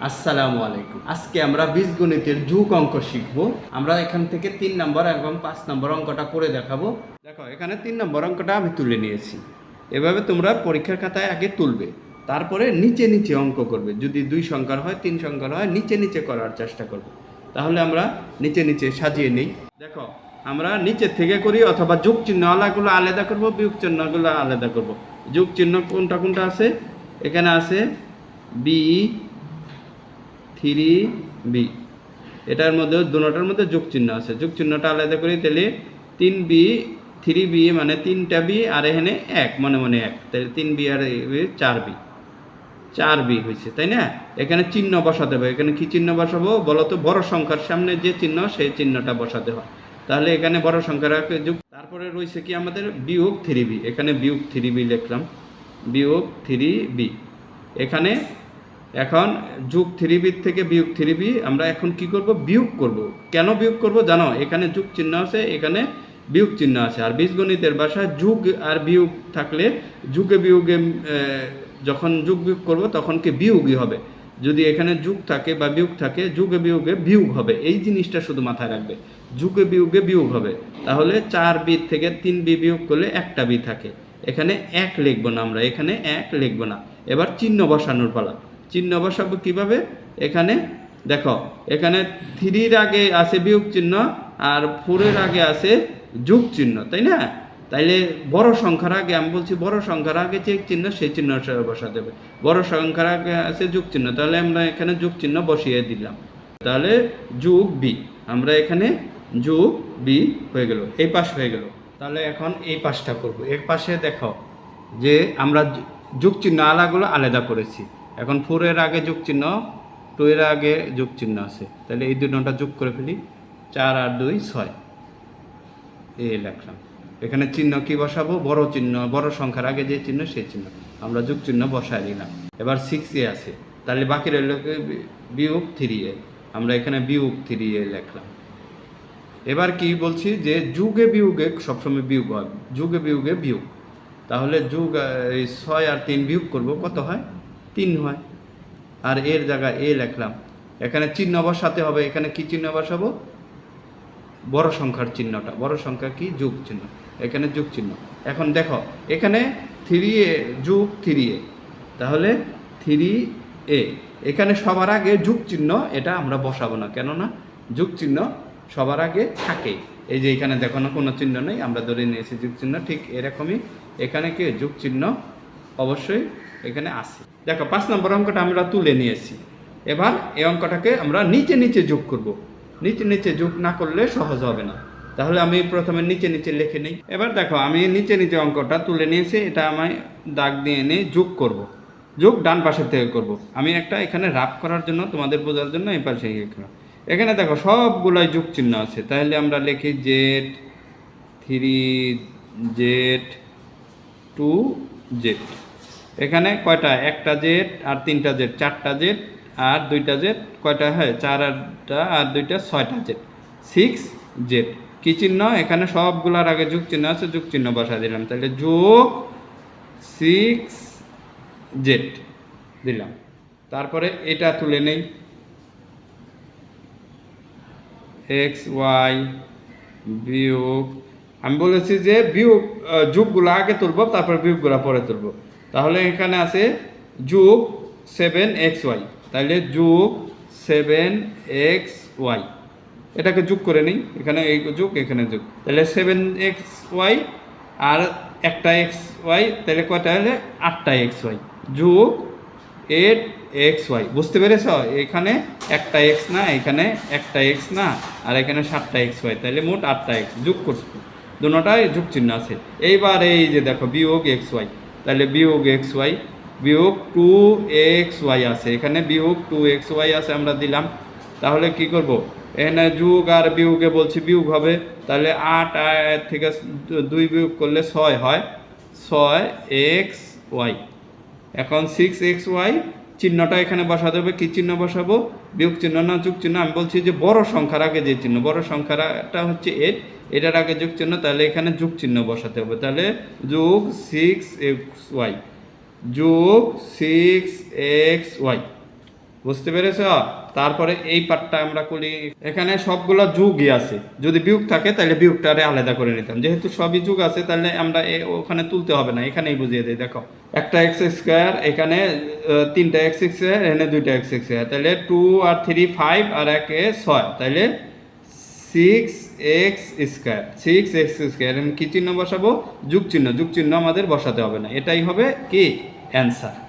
আসসালামু আলাইকুম। আজকে আমরা বীজগণিতের যুগ অঙ্ক শিখব। আমরা এখান থেকে 3 নম্বর এবং 5 নম্বর অঙ্কটা করে দেখাবো। দেখো, এখানে 3 নম্বর অঙ্কটা আমি তুলে নিয়েছি। এভাবে তোমরা পরীক্ষার খাতায় আগে তুলবে, তারপরে নিচে নিচে অঙ্ক করবে। যদি 2 সংখ্যার হয়, 3 সংখ্যার হয়, নিচে নিচে করার চেষ্টা করবে। তাহলে আমরা নিচে নিচে সাজিয়ে নিই। দেখো, আমরা নিচের থেকে করি অথবা যোগ চিহ্নওয়ালাগুলো আলাদা করব, বিয়োগ চিহ্নগুলো আলাদা করব। যোগ চিহ্ন কোনটা কোনটা আছে? এখানে আছে বি 3b, এটার মধ্যে দুটোটার মধ্যে যোগ চিহ্ন আছে। যোগ চিহ্নটা আলাদা করি, তাহলে 3b 3b মানে 3টা বি আর এখানে 1 মনে মনে 1, তাহলে 3b আর 4b হয়েছে, তাই না? এখানে চিহ্ন বসাতে হবে। এখানে কি চিহ্ন বসাবো বলো তো? বড় সংখ্যার সামনে যে চিহ্ন সেই চিহ্নটা বসাতে হয়। তাহলে এখানে বড় সংখ্যার যোগ, তারপরে রয়েছে কি আমাদের বিয়োগ 3b। এখানে বিয়োগ 3b লিখলাম, বিয়োগ 3b। এখানে এখন যোগ 3b থেকে বিয়োগ 3b আমরা এখন কি করব? বিয়োগ করব। কেন বিয়োগ করব জানো? এখানে যোগ চিহ্ন আছে, এখানে বিয়োগ চিহ্ন আছে। আর বীজগণিতের ভাষায় যোগ আর বিয়োগ থাকলে যোগে বিয়োগে যখন যোগ বিয়োগ করব তখন কি বিয়োগই হবে। যদি এখানে যোগ থাকে বা বিয়োগ থাকে, যোগে বিয়োগে বিয়োগ হবে। এই জিনিসটা শুধু মাথায় রাখবে, যোগে বিয়োগে বিয়োগ হবে। তাহলে 4b থেকে 3b বিয়োগ করলে একটা বি থাকে। এখানে 1 লিখবো না, আমরা এখানে 1 লিখবো না। এবার চিহ্ন বসানোর পালা। চিহ্ন বসাবো কিভাবে? এখানে দেখো, এখানে 3-র আগে আছে বিয়োগ চিহ্ন আর 4-এর আগে আছে যোগ চিহ্ন, তাই না? তাইলে বড় সংখ্যার আগে, আমি বলছি বড় সংখ্যার আগে যে চিহ্ন সেই চিহ্ন বসাতে হবে। বড় সংখ্যার আগে আছে যোগ চিহ্ন, তাহলে আমরা এখানে যোগ চিহ্ন বসিয়ে দিলাম। তাহলে যোগ বি, আমরা এখানে যোগ বি হয়ে গেল, এই পাশ হয়ে গেল। তাহলে এখন এই পাশটা করব। এই পাশে দেখো যে আমরা যোগ চিহ্ন আলাগুলো আলাদা করেছি। এখন 4-এর আগে যোগ চিহ্ন, 2-এর আগে যোগ চিহ্ন আছে, তাহলে এই দুটোটা যোগ করে ফেলি। 4 আর 2 6, এই লিখলাম। এখানে চিহ্ন কি বসাবো? বড় চিহ্ন, বড় সংখ্যার আগে যে চিহ্ন সেই চিহ্ন আমরা যোগ চিহ্ন বসাই নিলাম। এবার 6a আছে, তাহলে বাকি রইল বিয়োগ 3a, আমরা এখানে বিয়োগ 3a লিখলাম। এবার কি বলছি যে যুগে বিয়োগে সবসময় বিয়োগ হয়, যুগে বিয়োগে বিয়োগ। তাহলে যোগ 6 আর 3 বিয়োগ করব, কত হয়? 3 হয়। আর এর জায়গায় এ লিখলাম। এখানে চিহ্ন বসাতে হবে। এখানে কি চিহ্ন বসাবো? বড় সংখ্যার চিহ্নটা। বড় সংখ্যা কি? যোগ চিহ্ন। এখানে যোগ চিহ্ন। এখন দেখো, এখানে 3a যোগ 3a, তাহলে 3a। এখানে সবার আগে যোগ চিহ্ন, এটা আমরা বসাবো না, কেননা যোগ চিহ্ন সবার আগে থাকে। এই যে এখানে দেখো না, কোনো চিহ্ন নেই, আমরা ধরে নিয়েছি যোগ চিহ্ন। ঠিক এরকমই এখানে কি যোগ চিহ্ন অবশ্যই এখানে আছে। দেখো, 5 নম্বর অঙ্কটা আমরা তুলে নিয়েছি। এবার এই অঙ্কটাকে আমরা নিচে নিচে যোগ করব। নিচে নিচে যোগ না করলে সহজ হবে না। তাহলে আমি প্রথমে নিচে নিচে লিখে নিই। এবার দেখো, আমি নিচে নিচে অঙ্কটা তুলে নিয়েছি। এটা আমি দাগ দিয়ে এনে যোগ করব। যোগ ডান পাশের থেকে করব। আমি একটা এখানে রাফ করার জন্য, তোমাদের বোঝার জন্য এই পাশে এখানে দেখো সবগুলাই যোগ চিহ্ন আছে। তাহলে আমরা লিখি জেড 3z 2z। এখানে কয়টা? একটা জেড আর 3টা জেড, 4টা জেড আর 2টা জেড। কয়টা হয়? 4 আর 2টা 6টা জেড, 6z। কি চিহ্ন? এখানে সবগুলার আগে যোগ চিহ্ন আছে, যোগ চিহ্ন বসা দিলাম। তাহলে যোগ 6z দিলাম। তারপরে এটা তুলে নেই, xy বিয়োগ, আমি বলেছি যে বিয়োগ যোগগুলো আগে তুলব, তারপর বিয়োগগুলো পরে তুলব। তাহলে এখানে আছে যোগ 7xy, তাহলে যোগ 7xy। এটাকে যোগ করে নিই, এখানে এই যোগ, এখানে যোগ। তাহলে 7xy আর একটা xy, তাহলে কয়টা হলে? 8টা xy যোগ 8xy। বুঝতে পেরেছ? এখানে একটা x না, এখানে একটা x না, আর এখানে 7টা xy, তাহলে মোট 8টা x যোগ করছি। দুটোটাই যোগ চিহ্ন আছে। এইবার এই যে দেখো বিয়োগ xy, তাহলে বিয়োগ xy, বিয়োগ 2xy আছে, এখানে বিয়োগ 2xy আছে, আমরা দিলাম। তাহলে কি করব? এখানে যোগ আর বিয়োগে বলছি বিয়োগ হবে। তাহলে 8 থেকে 2 বিয়োগ করলে 6 হয়, 6xy। এখন 6xy চিহ্নটা এখানে বসাতে হবে। কি চিহ্ন বসাবো? বিয়োগ চিহ্ন না যোগ চিহ্ন? আমি বলছি যে বড় সংখ্যার আগে যে চিহ্ন, বড় সংখ্যাটা হচ্ছে 8, এটার আগে যোগ চিহ্ন, তাহলে এখানে যোগ চিহ্ন বসাতে হবে। তাহলে যোগ 6xy, যোগ 6xy। বুঝতে পেরেছ? তারপরে এই পার্টটা আমরা করি, এখানে সবগুলা যোগই আছে, যদি বিয়োগ থাকে তাহলে বিয়োগটারে আলাদা করে নিতাম, যেহেতু সবই যোগ আছে তাহলে আমরা ওখানে তুলতে হবে না, এখানেই বুঝিয়ে দিই। দেখো একটা এক্স স্কোয়ার, এখানে তিনটা এক্স স্কোয়ার, এখানে দুইটা এক্স স্কোয়ার, তাহলে 2 আর 3 5 আর 1 6, তাহলে 6x স্কোয়ার, 6x স্কোয়ার। কি চিহ্ন বসাবো? যোগ চিহ্ন। যোগ চিহ্ন আমাদের বসাতে হবে না, এটাই হবে কি অ্যান্সার।